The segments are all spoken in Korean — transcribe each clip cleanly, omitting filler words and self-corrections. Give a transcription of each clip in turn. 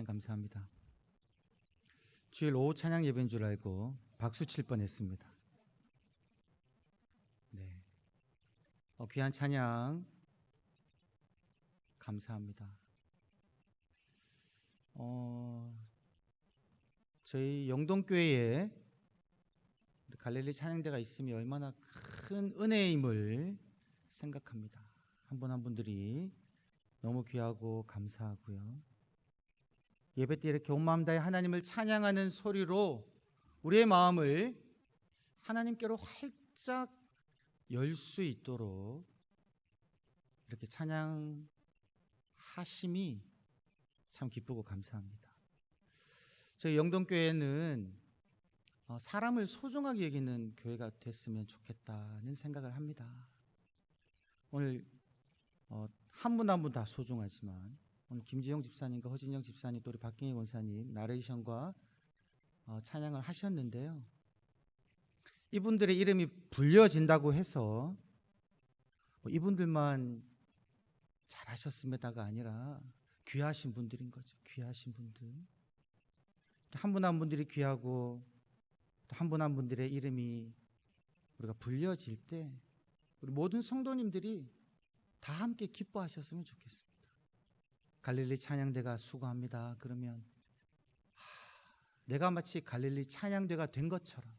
감사합니다. 주일 오후 찬양 예배인 줄 알고 박수 칠 뻔했습니다. 네, 귀한 찬양 감사합니다. 저희 영동교회에 갈릴리 찬양대가 있음이 얼마나 큰 은혜임을 생각합니다. 한 분 한 분들이 너무 귀하고 감사하고요. 예배 때 이렇게 온 마음 다해 하나님을 찬양하는 소리로 우리의 마음을 하나님께로 활짝 열 수 있도록 이렇게 찬양하심이 참 기쁘고 감사합니다. 저희 영동교회는 사람을 소중하게 여기는 교회가 됐으면 좋겠다는 생각을 합니다. 오늘 한 분 한 분 다 소중하지만 오늘 김지영 집사님과 허진영 집사님 또 우리 박경희 원사님 나레이션과 찬양을 하셨는데요. 이분들의 이름이 불려진다고 해서 이분들만 잘하셨습니다가 아니라 귀하신 분들인 거죠. 귀하신 분들. 한 분 한 분들이 귀하고 또 한 분 한 분들의 이름이 우리가 불려질 때 우리 모든 성도님들이 다 함께 기뻐하셨으면 좋겠습니다. 갈릴리 찬양대가 수고합니다. 그러면 내가 마치 갈릴리 찬양대가 된 것처럼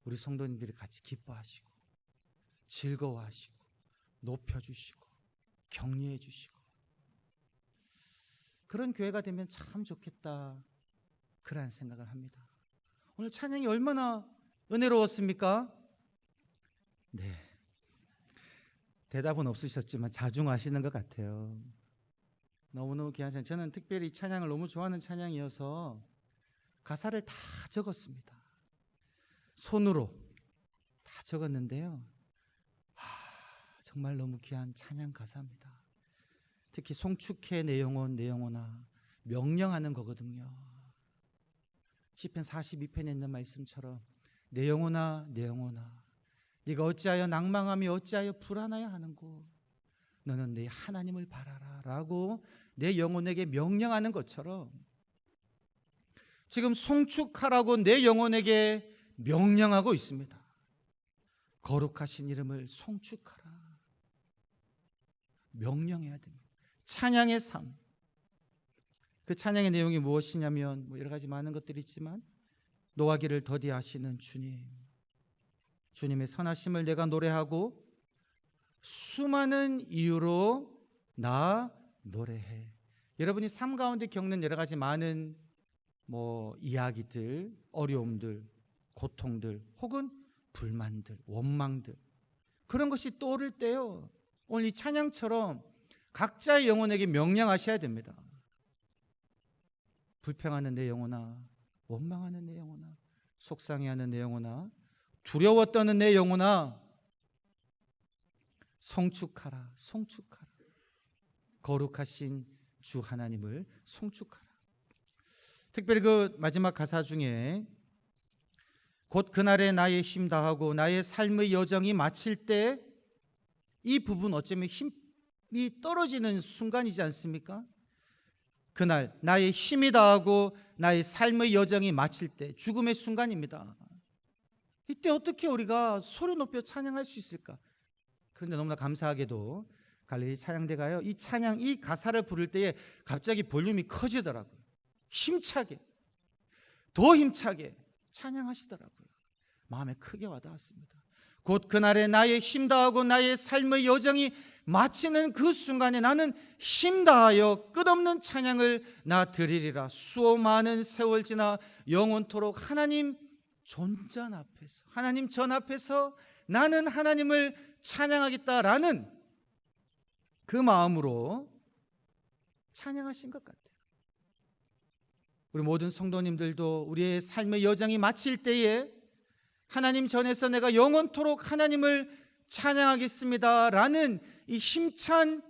우리 성도님들이 같이 기뻐하시고 즐거워하시고 높여주시고 격려해 주시고 그런 교회가 되면 참 좋겠다, 그런 생각을 합니다. 오늘 찬양이 얼마나 은혜로웠습니까? 네, 대답은 없으셨지만 자중하시는 것 같아요. 너무너무 귀한 찬양. 저는 특별히 이 찬양을 너무 좋아하는 찬양이어서 가사를 다 적었습니다. 손으로 다 적었는데요. 정말 너무 귀한 찬양 가사입니다. 특히 송축해 내 영혼 내 영혼아, 명령하는 거거든요. 시편 42편에 있는 말씀처럼 내 영혼아 내 영혼아, 네가 어찌하여 낭망하며 어찌하여 불안하여 하는고, 너는 내 하나님을 바라라 라고 내 영혼에게 명령하는 것처럼 지금 송축하라고 내 영혼에게 명령하고 있습니다. 거룩하신 이름을 송축하라, 명령해야 됩니다. 찬양의 삶. 그 찬양의 내용이 무엇이냐면 여러 가지 많은 것들이 있지만 노하기를 더디하시는 주님, 주님의 선하심을 내가 노래하고 수많은 이유로 나 노래해. 여러분이 삶 가운데 겪는 여러 가지 많은 이야기들, 어려움들, 고통들, 혹은 불만들, 원망들, 그런 것이 떠오를 때요, 오늘 이 찬양처럼 각자의 영혼에게 명령하셔야 됩니다. 불평하는 내 영혼아, 원망하는 내 영혼아, 속상해하는 내 영혼아, 두려워 떠는 내 영혼아, 송축하라, 송축하라. 거룩하신 주 하나님을 송축하라. 특별히 그 마지막 가사 중에 곧 그날에 나의 힘 다하고 나의 삶의 여정이 마칠 때, 이 부분 어쩌면 힘이 떨어지는 순간이지 않습니까? 그날 나의 힘이 다하고 나의 삶의 여정이 마칠 때, 죽음의 순간입니다. 이때 어떻게 우리가 소리 높여 찬양할 수 있을까? 그런데 너무나 감사하게도 갈릴리 찬양대가요, 이 찬양, 이 가사를 부를 때에 갑자기 볼륨이 커지더라고요. 힘차게, 더 힘차게 찬양하시더라고요. 마음에 크게 와닿았습니다. 곧 그날에 나의 힘 다하고 나의 삶의 여정이 마치는 그 순간에 나는 힘 다하여 끝없는 찬양을 나 드리리라. 수많은 세월 지나 영원토록 하나님 존전 앞에서, 하나님 전 앞에서 나는 하나님을 찬양하겠다라는 그 마음으로 찬양하신 것 같아요. 우리 모든 성도님들도 우리의 삶의 여정이 마칠 때에 하나님 전에서 내가 영원토록 하나님을 찬양하겠습니다 라는 이 힘찬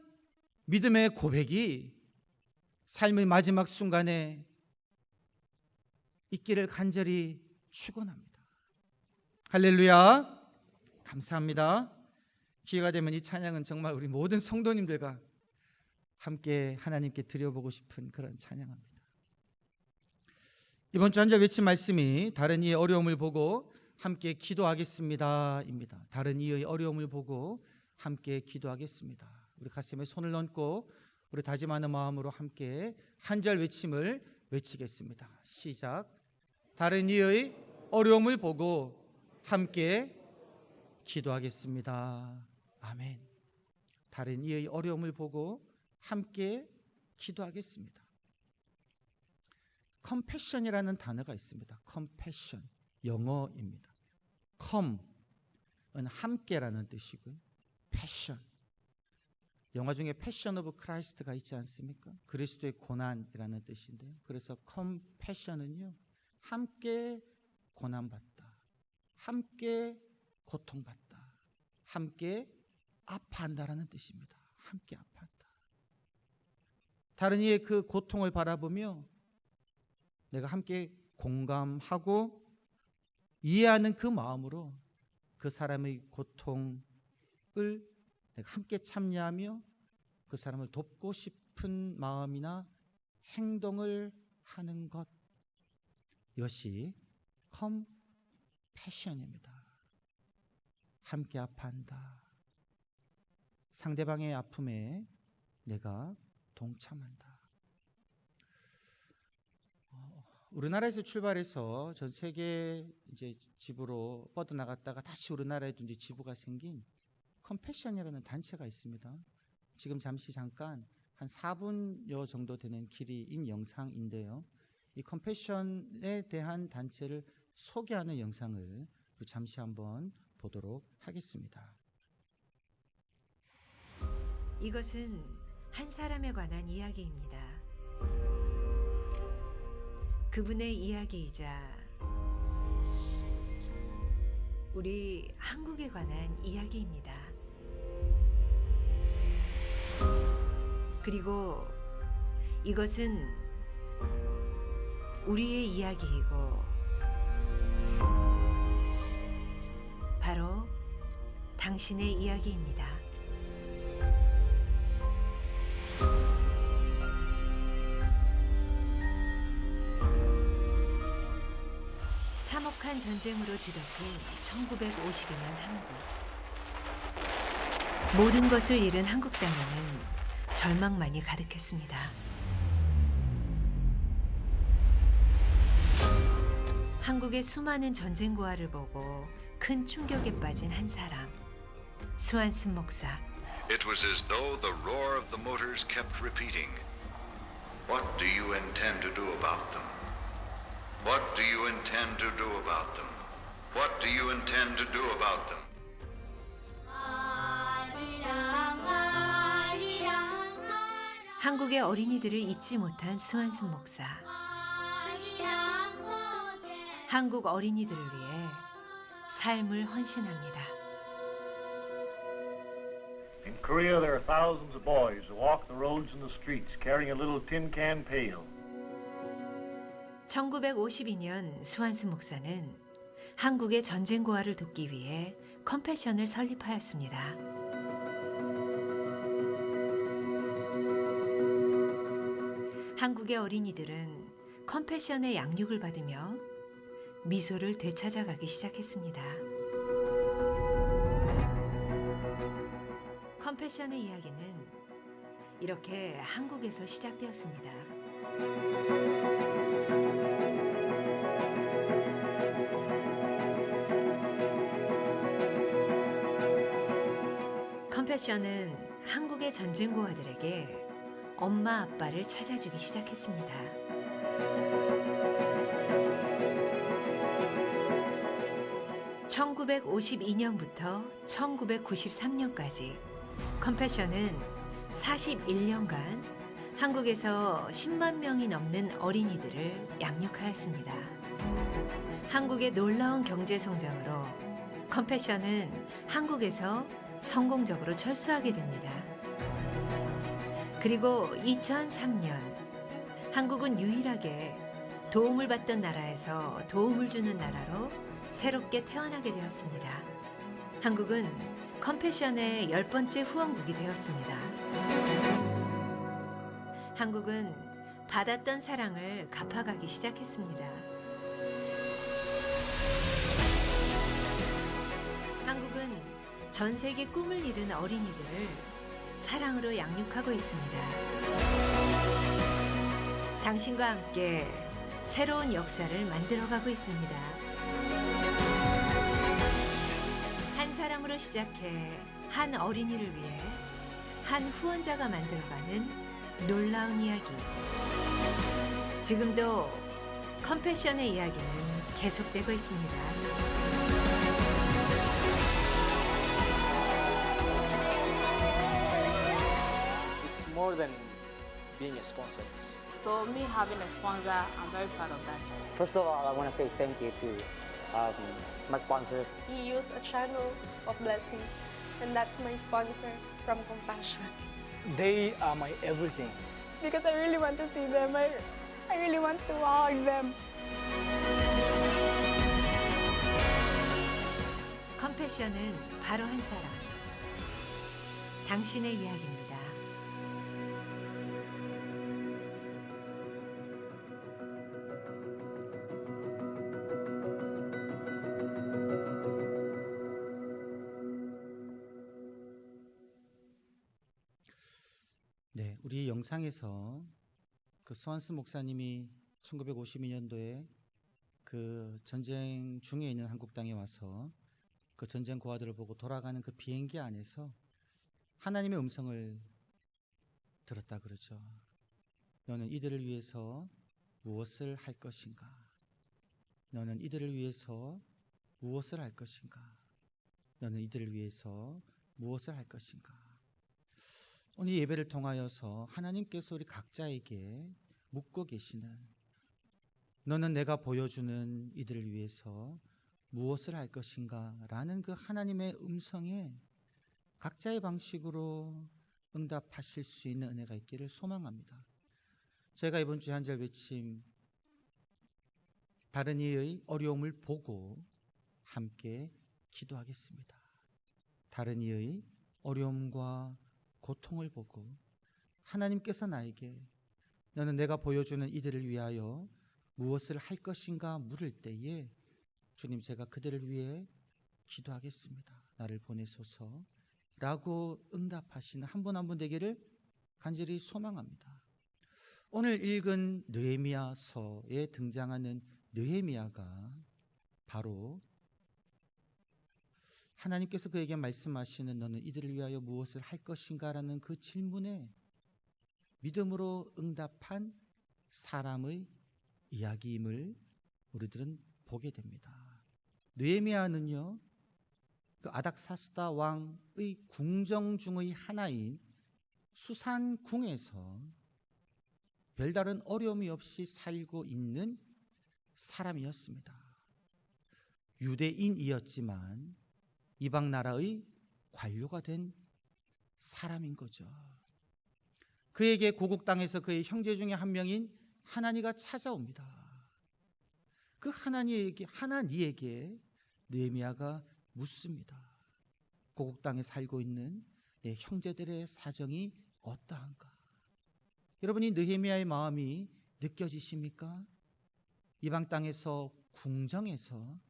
믿음의 고백이 삶의 마지막 순간에 있기를 간절히 축원합니다. 할렐루야, 감사합니다. 기회가 되면 이 찬양은 정말 우리 모든 성도님들과 함께 하나님께 드려보고 싶은 그런 찬양합니다. 이번 주 한 절 외친 말씀이 다른 이의 어려움을 보고 함께 기도하겠습니다 입니다. 다른 이의 어려움을 보고 함께 기도하겠습니다. 우리 가슴에 손을 얹고 우리 다짐하는 마음으로 함께 한 절 외침을 외치겠습니다. 시작. 다른 이의 어려움을 보고 함께 기도하겠습니다. 아멘. 다른 이의 어려움을 보고 함께 기도하겠습니다. 컴패션이라는 단어가 있습니다. 컴패션, 영어입니다. com은 함께라는 뜻이고요. 패션, 영화 중에 패션 오브 크라이스트가 있지 않습니까? 그리스도의 고난이라는 뜻인데요. 그래서 컴패션은요, 함께 고난받다, 함께 고통받다, 함께 아파한다라는 뜻입니다. 함께 아파한다. 다른 이의 그 고통을 바라보며 내가 함께 공감하고 이해하는 그 마음으로 그 사람의 고통을 내가 함께 참여하며 그 사람을 돕고 싶은 마음이나 행동을 하는 것, 이것이 컴패션입니다. 함께 아파한다. 상대방의 아픔에 내가 동참한다. 우리나라에서 출발해서 전 세계 이제 지부로 뻗어나갔다가 다시 우리나라에도 이제 지부가 생긴 컴패션이라는 단체가 있습니다. 지금 잠깐 한 4분여 정도 되는 길이인 영상인데요. 이 컴패션에 대한 단체를 소개하는 영상을 잠시 한번 보도록 하겠습니다. 이것은 한 사람에 관한 이야기입니다. 그분의 이야기이자 우리 한국에 관한 이야기입니다. 그리고 이것은 우리의 이야기이고 바로 당신의 이야기입니다. 참혹한 전쟁으로 뒤덮인 1952년 한국. 모든 것을 잃은 한국 땅에는 절망만이 가득했습니다. 한국의 수많은 전쟁 고아를 보고 큰 충격에 빠진 한 사람, 스완슨 목사. It was as though the roar of the motors kept repeating. What do you intend to do about them? What do you intend to do about them? What do you intend to do about them? 한국의 어린이들을 잊지 못한 스완슨 목사. 한국 어린이들을 위해 삶을 헌신합니다. In Korea, there are thousands of boys who walk the roads and the streets carrying a little tin can pail. 1952년 스완슨 목사는 한국의 전쟁 고아를 돕기 위해 컴패션을 설립하였습니다. 한국의 어린이들은 컴패션의 양육을 받으며 미소를 되찾아가기 시작했습니다. 컴패션의 이야기는 이렇게 한국에서 시작되었습니다. 컴패션은 한국의 전쟁 고아들에게 엄마 아빠를 찾아주기 시작했습니다. (1952년부터) (1993년까지) 컴패션은 41년간 한국에서 10만 명이 넘는 어린이들을 양육하였습니다. 한국의 놀라운 경제 성장으로 컴패션은 한국에서 성공적으로 철수하게 됩니다. 그리고 2003년 한국은 유일하게 도움을 받던 나라에서 도움을 주는 나라로 새롭게 태어나게 되었습니다. 한국은 컴패션의 10번째 후원국이 되었습니다. 한국은 받았던 사랑을 갚아가기 시작했습니다. 한국은 전 세계 꿈을 이룬 어린이들을 사랑으로 양육하고 있습니다. 당신과 함께 새로운 역사를 만들어가고 있습니다. 한 사람으로 시작해 한 어린이를 위해 한 후원자가 만들어가는 놀라운 이야기. 지금도 컴패션의 이야기는 계속되고 있습니다. It's more than being a sponsor. So me having a sponsor, I'm very proud of that. First of all, I want to say thank you to my sponsors. He used a channel of blessing, and that's my sponsor from Compassion. They are my everything. Because I really want to see them. I really want to hug them. 컴패션은 바로 한 사람. 당신의 이야기입니다. 네, 우리 영상에서 그 스완스 목사님이 1952년도에 그 전쟁 중에 있는 한국 땅에 와서 그 전쟁 고아들을 보고 돌아가는 그 비행기 안에서 하나님의 음성을 들었다 그러죠. 너는 이들을 위해서 무엇을 할 것인가? 너는 이들을 위해서 무엇을 할 것인가? 너는 이들을 위해서 무엇을 할 것인가? 오늘 예배를 통하여서 하나님께서 우리 각자에게 묻고 계시는, 너는 내가 보여주는 이들을 위해서 무엇을 할 것인가? 라는 그 하나님의 음성에 각자의 방식으로 응답하실 수 있는 은혜가 있기를 소망합니다. 제가 이번 주에 한 절 외침, 다른 이의 어려움을 보고 함께 기도하겠습니다. 다른 이의 어려움과 고통을 보고 하나님께서 나에게 너는 내가 보여주는 이들을 위하여 무엇을 할 것인가 물을 때에 주님, 제가 그들을 위해 기도하겠습니다. 나를 보내소서 라고 응답하시는 한 분 한 분 되기를 간절히 소망합니다. 오늘 읽은 느헤미야서에 등장하는 느헤미야가 바로 하나님께서 그에게 말씀하시는 너는 이들을 위하여 무엇을 할 것인가 라는 그 질문에 믿음으로 응답한 사람의 이야기임을 우리들은 보게 됩니다. 느헤미야는요, 그 아닥사스다 왕의 궁정 중의 하나인 수산궁에서 별다른 어려움이 없이 살고 있는 사람이었습니다. 유대인이었지만 이방 나라의 관료가 된 사람인 거죠. 그에게 고국 땅에서 그의 형제 중에 한 명인 하나니가 찾아옵니다. 그 하나니에게 느헤미야가 묻습니다. 고국 땅에 살고 있는 내 형제들의 사정이 어떠한가? 여러분, 이 느헤미야의 마음이 느껴지십니까? 이방 땅에서 궁정에서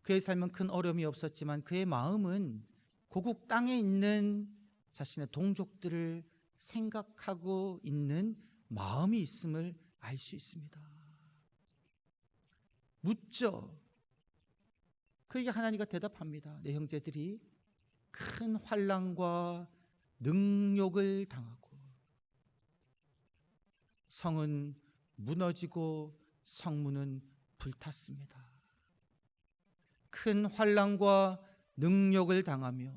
그의 삶은 큰 어려움이 없었지만 그의 마음은 고국 땅에 있는 자신의 동족들을 생각하고 있는 마음이 있음을 알 수 있습니다. 묻죠. 그에게 하나님가 대답합니다. 내 형제들이 큰 환난과 능욕을 당하고 성은 무너지고 성문은 불탔습니다. 큰 환난과 능욕을 당하며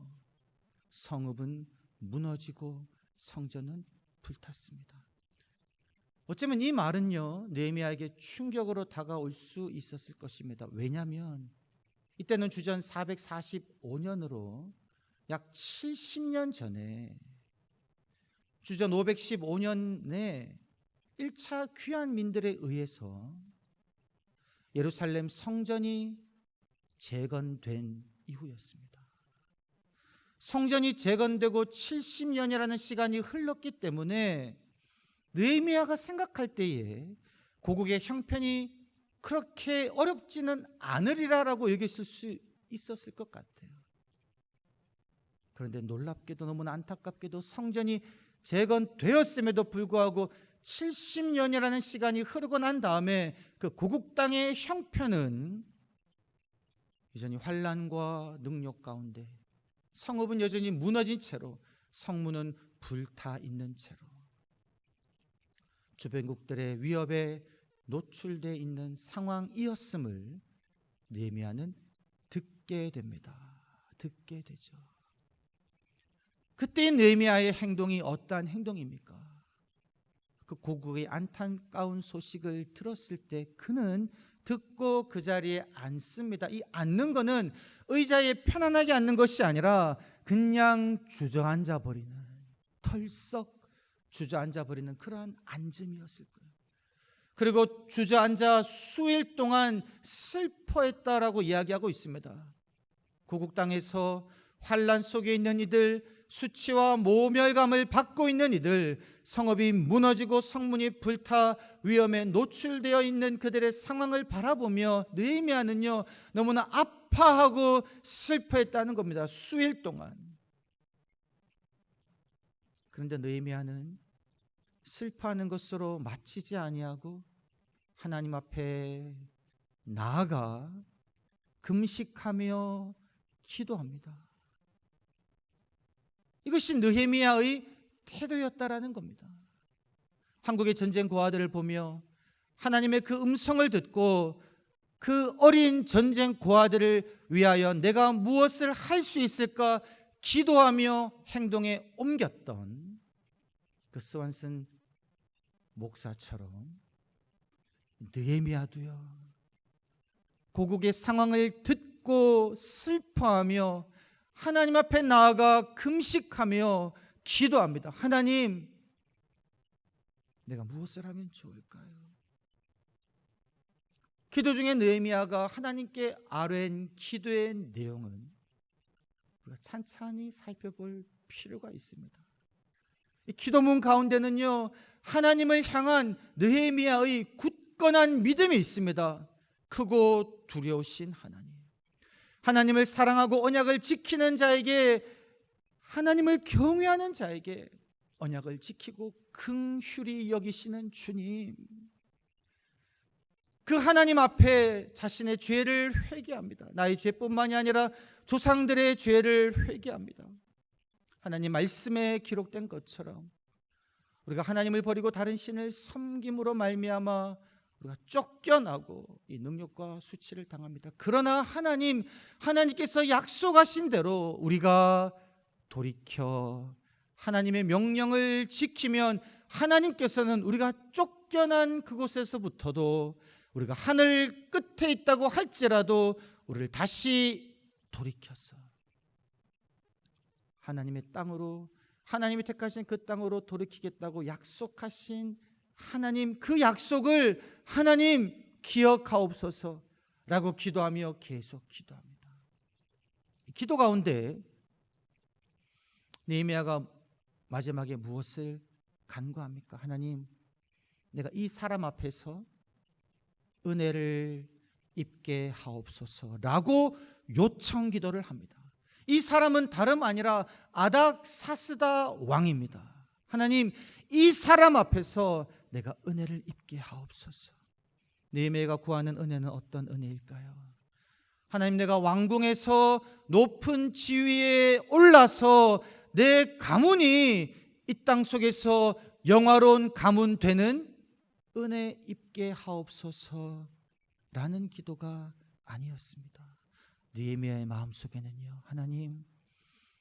성읍은 무너지고 성전은 불탔습니다. 어쩌면 이 말은요, 느헤미야에게 충격으로 다가올 수 있었을 것입니다. 왜냐하면 이때는 주전 445년으로 약 70년 전에 주전 515년에 1차 귀환민들에 의해서 예루살렘 성전이 재건된 이후였습니다. 성전이 재건되고 70년이라는 시간이 흘렀기 때문에 느헤미야가 생각할 때에 고국의 형편이 그렇게 어렵지는 않으리라라고 여겼을 수 있었을 것 같아요. 그런데 놀랍게도 너무나 안타깝게도 성전이 재건되었음에도 불구하고 70년이라는 시간이 흐르고 난 다음에 그 고국 땅의 형편은 여전히 환란과 능력 가운데, 성읍은 여전히 무너진 채로, 성문은 불타 있는 채로 주변국들의 위협에 노출되어 있는 상황이었음을 느헤미야는 듣게 됩니다. 듣게 되죠. 그때 느헤미야의 행동이 어떠한 행동입니까? 그 고국의 안타까운 소식을 들었을 때 그는 듣고 그 자리에 앉습니다. 이 앉는 것은 의자에 편안하게 앉는 것이 아니라 그냥 주저앉아 버리는, 털썩 주저앉아 버리는 그러한 앉음이었을 거예요. 그리고 주저앉아 수일 동안 슬퍼했다라고 이야기하고 있습니다. 고국 땅에서 환란 속에 있는 이들, 수치와 모멸감을 받고 있는 이들, 성읍이 무너지고 성문이 불타 위험에 노출되어 있는 그들의 상황을 바라보며 느헤미야는요 너무나 아파하고 슬퍼했다는 겁니다. 수일 동안. 그런데 느헤미야는 슬퍼하는 것으로 마치지 아니하고 하나님 앞에 나아가 금식하며 기도합니다. 이것이 느헤미야의 태도였다라는 겁니다. 한국의 전쟁 고아들을 보며 하나님의 그 음성을 듣고 그 어린 전쟁 고아들을 위하여 내가 무엇을 할 수 있을까 기도하며 행동에 옮겼던 그 스완슨 목사처럼 느헤미야도요 고국의 상황을 듣고 슬퍼하며 하나님 앞에 나아가 금식하며 기도합니다. 하나님, 내가 무엇을 하면 좋을까요? 기도 중에 느헤미야가 하나님께 아뢰는 기도의 내용은 우리가 찬찬히 살펴볼 필요가 있습니다. 이 기도문 가운데는요 하나님을 향한 느헤미야의 굳건한 믿음이 있습니다. 크고 두려우신 하나님, 하나님을 사랑하고 언약을 지키는 자에게, 하나님을 경외하는 자에게 언약을 지키고 긍휼히 여기시는 주님, 그 하나님 앞에 자신의 죄를 회개합니다. 나의 죄뿐만이 아니라 조상들의 죄를 회개합니다. 하나님 말씀에 기록된 것처럼 우리가 하나님을 버리고 다른 신을 섬김으로 말미암아 우리가 쫓겨나고 이 능력과 수치를 당합니다. 그러나 하나님께서 약속하신 대로 우리가 돌이켜 하나님의 명령을 지키면 하나님께서는 우리가 쫓겨난 그곳에서부터도 우리가 하늘 끝에 있다고 할지라도 우리를 다시 돌이켜서 하나님의 땅으로, 하나님이 택하신 그 땅으로 돌이키겠다고 약속하신 하나님, 그 약속을 하나님 기억하옵소서라고 기도하며 계속 기도합니다. 기도 가운데 느헤미야가 마지막에 무엇을 간구합니까? 하나님, 내가 이 사람 앞에서 은혜를 입게 하옵소서라고 요청 기도를 합니다. 이 사람은 다름 아니라 아닥사스다 왕입니다. 하나님, 이 사람 앞에서 내가 은혜를 입게 하옵소서. 느헤미야가 구하는 은혜는 어떤 은혜일까요? 하나님, 내가 왕궁에서 높은 지위에 올라서 내 가문이 이 땅 속에서 영화로운 가문 되는 은혜 입게 하옵소서라는 기도가 아니었습니다. 느헤미야의 마음속에는요, 하나님,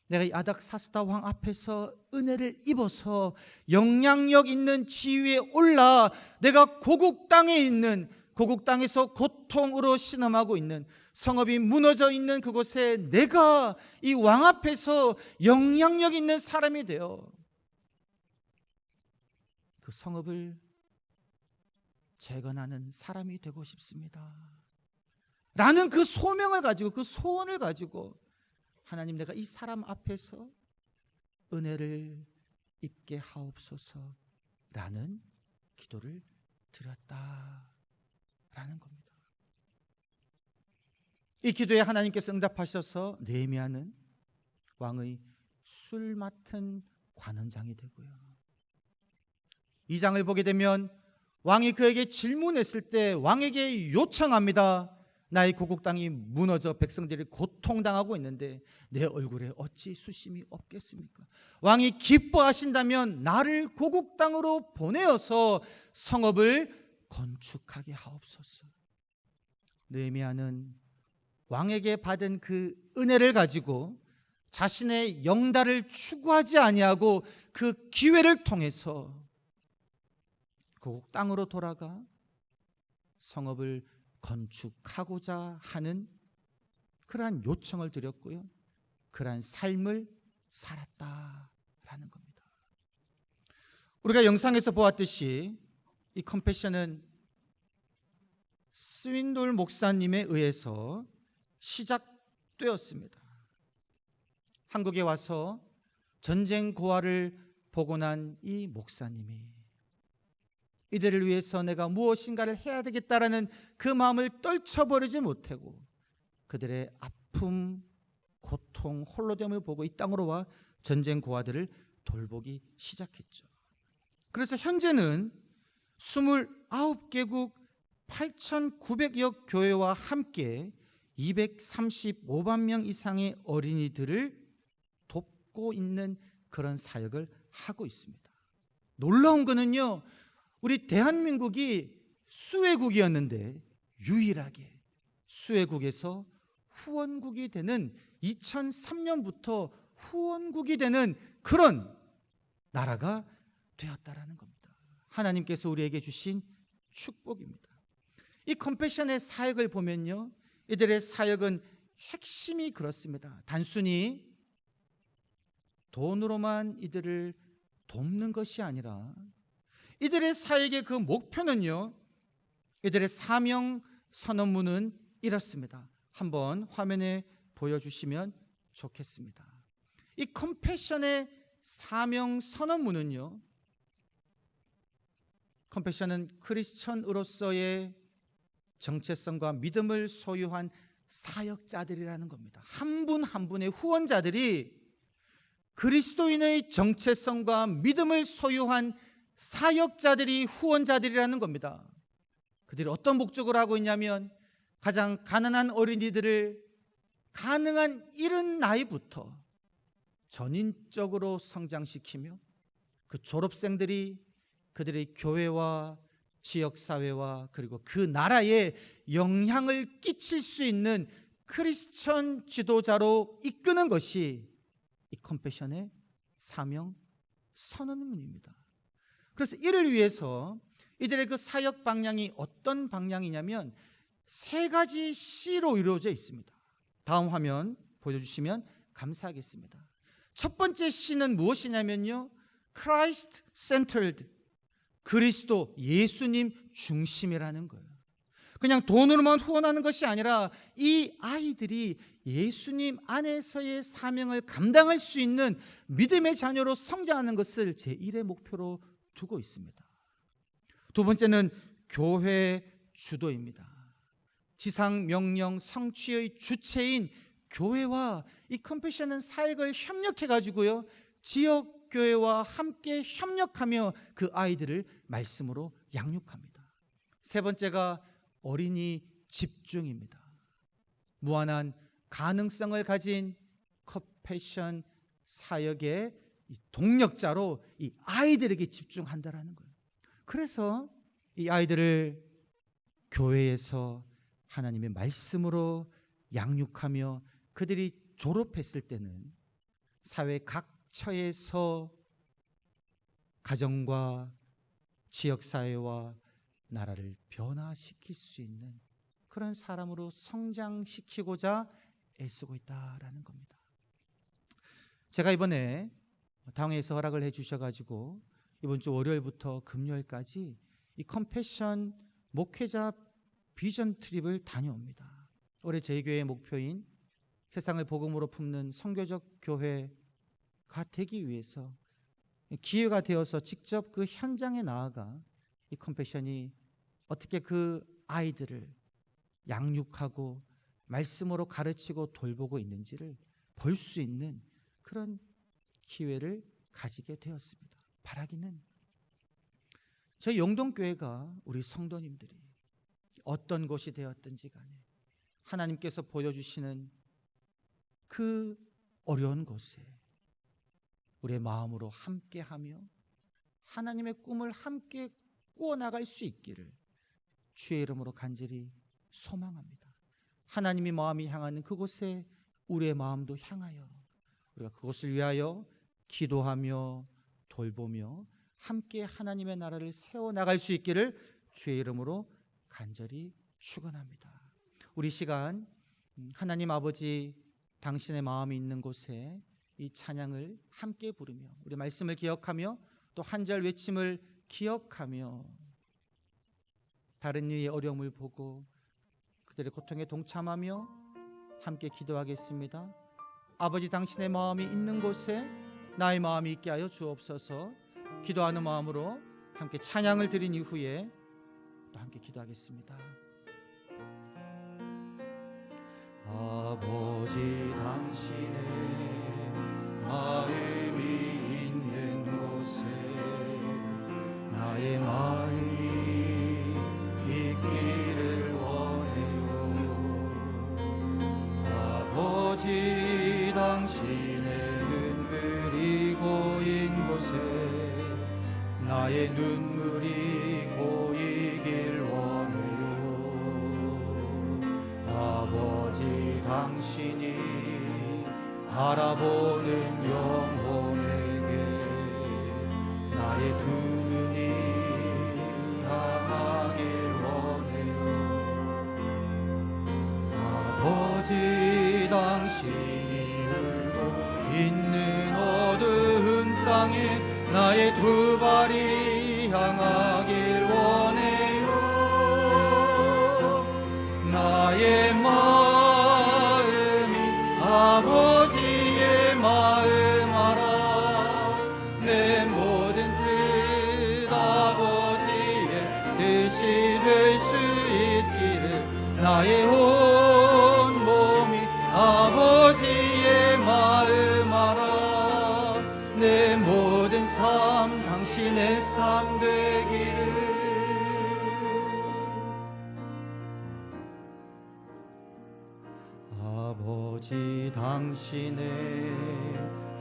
내가 이 아닥사스다 왕 앞에서 은혜를 입어서 영향력 있는 지위에 올라 내가 고국 땅에 있는, 고국 땅에서 고통으로 신음하고 있는, 성읍이 무너져 있는 그곳에 내가 이 왕 앞에서 영향력 있는 사람이 되어 그 성읍을 재건하는 사람이 되고 싶습니다 라는 그 소명을 가지고, 그 소원을 가지고 하나님, 내가 이 사람 앞에서 은혜를 입게 하옵소서 라는 기도를 드렸다라는 겁니다. 이 기도에 하나님께서 응답하셔서 느헤미야는 왕의 술 맡은 관원장이 되고요. 이 장을 보게 되면 왕이 그에게 질문했을 때 왕에게 요청합니다. 나의 고국 땅이 무너져 백성들이 고통당하고 있는데 내 얼굴에 어찌 수심이 없겠습니까? 왕이 기뻐하신다면 나를 고국 땅으로 보내어서 성읍을 건축하게 하옵소서. 느헤미야는 왕에게 받은 그 은혜를 가지고 자신의 영달을 추구하지 아니하고 그 기회를 통해서 고국 땅으로 돌아가 성읍을 건축하고자 하는 그러한 요청을 드렸고요. 그러한 삶을 살았다라는 겁니다. 우리가 영상에서 보았듯이 이 컴패션은 스윈돌 목사님에 의해서 시작되었습니다. 한국에 와서 전쟁 고아를 보고 난 이 목사님이 이들을 위해서 내가 무엇인가를 해야 되겠다라는 그 마음을 떨쳐버리지 못하고 그들의 아픔, 고통, 홀로됨을 보고 이 땅으로 와 전쟁 고아들을 돌보기 시작했죠. 그래서 현재는 29개국 8,900여 교회와 함께 235만 명 이상의 어린이들을 돕고 있는 그런 사역을 하고 있습니다. 놀라운 거는요, 우리 대한민국이 수혜국이었는데 유일하게 수혜국에서 후원국이 되는 2003년부터 후원국이 되는 그런 나라가 되었다라는 겁니다. 하나님께서 우리에게 주신 축복입니다. 이 컴패션의 사역을 보면요, 이들의 사역은 핵심이 그렇습니다. 단순히 돈으로만 이들을 돕는 것이 아니라 이들의 사역의 그 목표는요, 이들의 사명 선언문은 이렇습니다. 한번 화면에 보여주시면 좋겠습니다. 이 컴패션의 사명 선언문은요, 컴패션은 크리스천으로서의 정체성과 믿음을 소유한 사역자들이라는 겁니다. 한 분 한 분의 후원자들이 그리스도인의 정체성과 믿음을 소유한 사역자들이 후원자들이라는 겁니다. 그들이 어떤 목적으로 하고 있냐면 가장 가난한 어린이들을 가능한 이른 나이부터 전인적으로 성장시키며 그 졸업생들이 그들의 교회와 지역사회와 그리고 그 나라에 영향을 끼칠 수 있는 크리스천 지도자로 이끄는 것이 이 컴패션의 사명 선언문입니다. 그래서 이를 위해서 이들의 그 사역 방향이 어떤 방향이냐면 세 가지 C로 이루어져 있습니다. 다음 화면 보여주시면 감사하겠습니다. 첫 번째 C는 무엇이냐면요, Christ centered, 그리스도 예수님 중심이라는 거예요. 그냥 돈으로만 후원하는 것이 아니라 이 아이들이 예수님 안에서의 사명을 감당할 수 있는 믿음의 자녀로 성장하는 것을 제1의 목표로 두고 있습니다. 두 번째는 교회 주도입니다. 지상 명령 성취의 주체인 교회와 이 컴패션은 사역을 협력해 가지고요, 지역 교회와 함께 협력하며 그 아이들을 말씀으로 양육합니다. 세 번째가 어린이 집중입니다. 무한한 가능성을 가진 컴패션 사역의 동력자로 이 아이들에게 집중한다라는 거예요. 그래서 이 아이들을 교회에서 하나님의 말씀으로 양육하며 그들이 졸업했을 때는 사회 각처에서 가정과 지역사회와 나라를 변화시킬 수 있는 그런 사람으로 성장시키고자 애쓰고 있다라는 겁니다. 제가 이번에 당회에서 허락을 해주셔가지고 이번 주 월요일부터 금요일까지 이 컴패션 목회자 비전 트립을 다녀옵니다. 올해 저희 교회의 목표인 세상을 복음으로 품는 선교적 교회가 되기 위해서 기회가 되어서 직접 그 현장에 나아가 이 컴패션이 어떻게 그 아이들을 양육하고 말씀으로 가르치고 돌보고 있는지를 볼 수 있는 그런 기회를 가지게 되었습니다. 바라기는 저희 영동교회가 우리 성도님들이 어떤 곳이 되었든지 간에 하나님께서 보여주시는 그 어려운 곳에 우리의 마음으로 함께하며 하나님의 꿈을 함께 꾸어나갈 수 있기를 주의 이름으로 간절히 소망합니다. 하나님의 마음이 향하는 그곳에 우리의 마음도 향하여 우리가 그곳을 위하여 기도하며 돌보며 함께 하나님의 나라를 세워나갈 수 있기를 주의 이름으로 간절히 축원합니다. 우리 시간 하나님 아버지 당신의 마음이 있는 곳에 이 찬양을 함께 부르며 우리 말씀을 기억하며 또 한 절 외침을 기억하며 다른 이의 어려움을 보고 그들의 고통에 동참하며 함께 기도하겠습니다. 아버지 당신의 마음이 있는 곳에 나의 마음이 있게 하여 주옵소서. 기도하는 마음으로 함께 찬양을 드린 이후에 또 함께 기도하겠습니다. 아버지 당신의 마음이 있는 곳에 나의 마음이 있기를 원해요. 아버지 당신의 눈물이 고인 곳에 나의 눈물이 고이길 원해요. 아버지 당신이 바라보는 영혼에게 나의 두 눈이 향하길 원해요. 아버지 당신이 울고 있는 어두운 땅에 나의 두 발이 향하길 원해요. 나의 마음이 아버지의 마음 알아. 내 모든 뜻 아버지의 뜻이 될 수 있기를 나의 온 몸이 아버지의 마음 알아. 내 모든 삶 당신의 삶 되기를. 아버지 당신의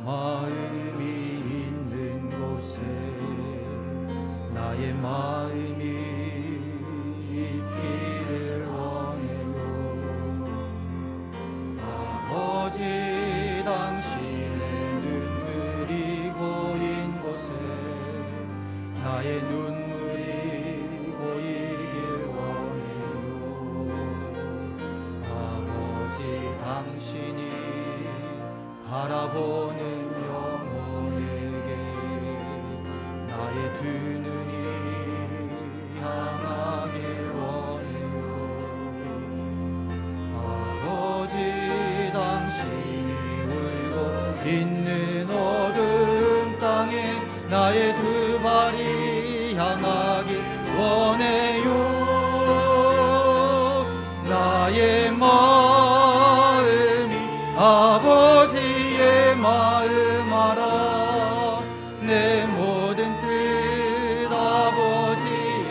마음이 있는 곳에 나의 마음이 있기를 원해요. 아버지 당신의 눈물이 고인 곳에 나의 눈물이 고이길 원해요. 아버지 당신이 바라보는 영혼에게 나의 두 눈이 향하길 원해요. 아버지 당신이 울고 있는 어두운 땅에 나의 두 발이 향하길 원해요. 나의 마음이 아버지의 마음 알아. 내 모든 뜻 아버지의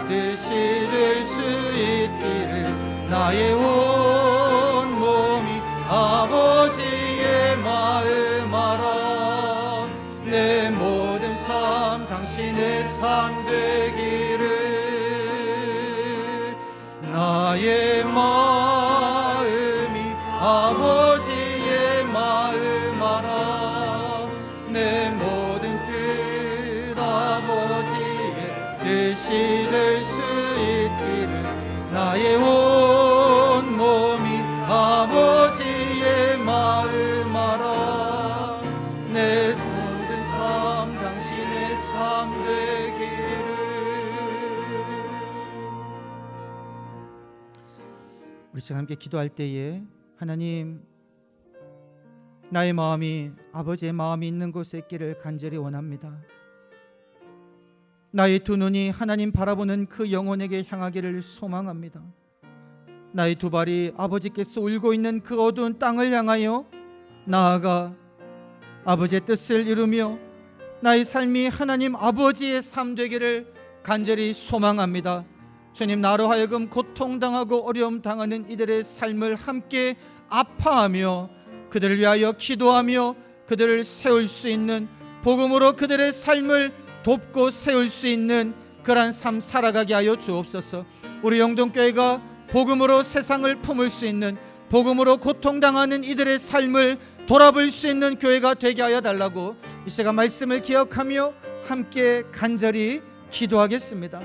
뜻이 될 수 있기를 나의 온 몸이 아버지의 마음 알아. 내 모든 삶 당신의 삶 되기를. 나의 마음이 아버지의 마음 알아. 내 모든 뜻 아버지의 뜻이 될 수 있기를 나의 온 몸이 아버지의 마음 알아. 내 모든 삶 당신의 삶 되기를. 우리 지금 함께 기도할 때에 하나님 나의 마음이 아버지의 마음이 있는 곳에 있기를 간절히 원합니다. 나의 두 눈이 하나님 바라보는 그 영혼에게 향하기를 소망합니다. 나의 두 발이 아버지께서 울고 있는 그 어두운 땅을 향하여 나아가 아버지의 뜻을 이루며 나의 삶이 하나님 아버지의 삶 되기를 간절히 소망합니다. 주님, 나로 하여금 고통당하고 어려움 당하는 이들의 삶을 함께 아파하며 그들을 위하여 기도하며 그들을 세울 수 있는, 복음으로 그들의 삶을 돕고 세울 수 있는 그러한 삶 살아가게 하여 주옵소서. 우리 영동교회가 복음으로 세상을 품을 수 있는, 복음으로 고통당하는 이들의 삶을 돌아볼 수 있는 교회가 되게 하여 달라고 이 시간 말씀을 기억하며 함께 간절히 기도하겠습니다.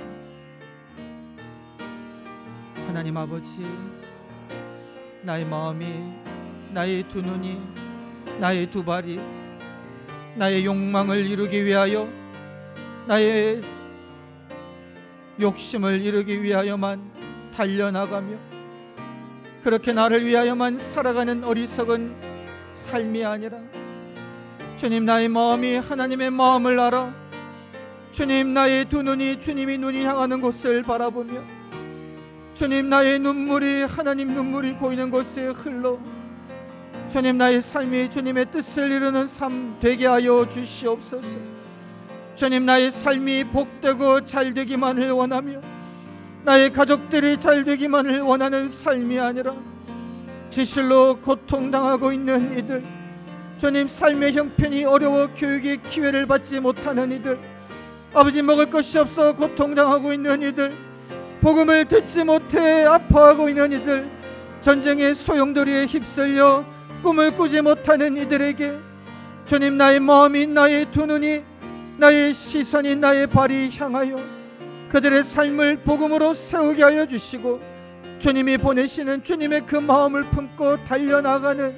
하나님 아버지, 나의 마음이, 나의 두 눈이, 나의 두 발이 나의 욕망을 이루기 위하여, 나의 욕심을 이루기 위하여만 달려나가며 그렇게 나를 위하여만 살아가는 어리석은 삶이 아니라, 주님, 나의 마음이 하나님의 마음을 알아 주님, 나의 두 눈이 주님이 눈이 향하는 곳을 바라보며 주님, 나의 눈물이 하나님 눈물이 보이는 곳에 흘러 주님, 나의 삶이 주님의 뜻을 이루는 삶 되게 하여 주시옵소서. 주님, 나의 삶이 복되고 잘되기만을 원하며 나의 가족들이 잘되기만을 원하는 삶이 아니라 지실로 고통당하고 있는 이들, 주님, 삶의 형편이 어려워 교육의 기회를 받지 못하는 이들, 아버지 먹을 것이 없어 고통당하고 있는 이들, 복음을 듣지 못해 아파하고 있는 이들, 전쟁의 소용돌이에 휩쓸려 꿈을 꾸지 못하는 이들에게 주님, 나의 마음이, 나의 두 눈이, 나의 시선이, 나의 발이 향하여 그들의 삶을 복음으로 세우게 하여 주시고 주님이 보내시는 주님의 그 마음을 품고 달려나가는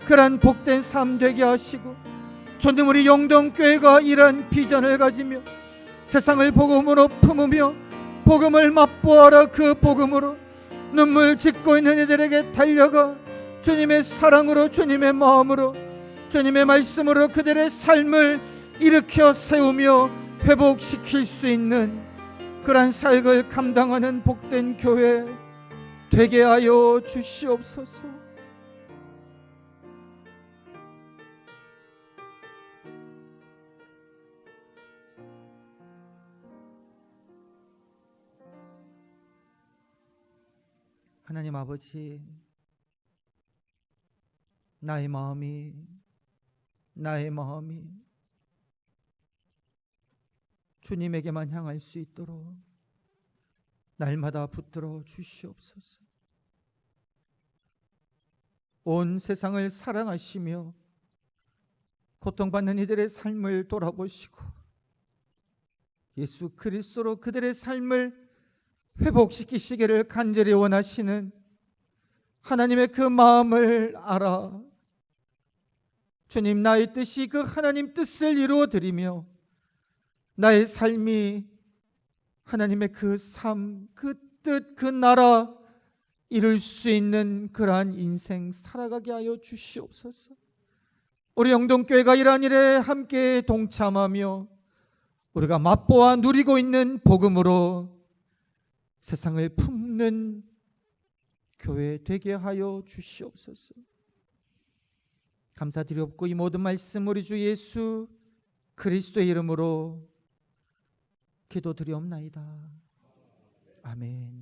그런 복된 삶 되게 하시고, 주님, 우리 영동교회가 이러한 비전을 가지며 세상을 복음으로 품으며 복음을 맛보아라 그 복음으로 눈물 짓고 있는 이들에게 달려가 주님의 사랑으로, 주님의 마음으로, 주님의 말씀으로 그들의 삶을 일으켜 세우며 회복시킬 수 있는 그러한 사역을 감당하는 복된 교회 되게 하여 주시옵소서. 하나님 아버지, 나의 마음이 주님에게만 향할 수 있도록 날마다 붙들어 주시옵소서. 온 세상을 사랑하시며 고통받는 이들의 삶을 돌아보시고 예수 그리스도로 그들의 삶을 회복시키시기를 간절히 원하시는 하나님의 그 마음을 알아 주님, 나의 뜻이 그 하나님 뜻을 이루어 드리며 나의 삶이 하나님의 그 삶, 그 뜻, 그 나라 이룰 수 있는 그러한 인생 살아가게 하여 주시옵소서. 우리 영동교회가 이러한 일에 함께 동참하며 우리가 맛보아 누리고 있는 복음으로 세상을 품는 교회 되게 하여 주시옵소서. 감사드리옵고 이 모든 말씀 우리 주 예수 그리스도의 이름으로 기도드리옵나이다. 아멘.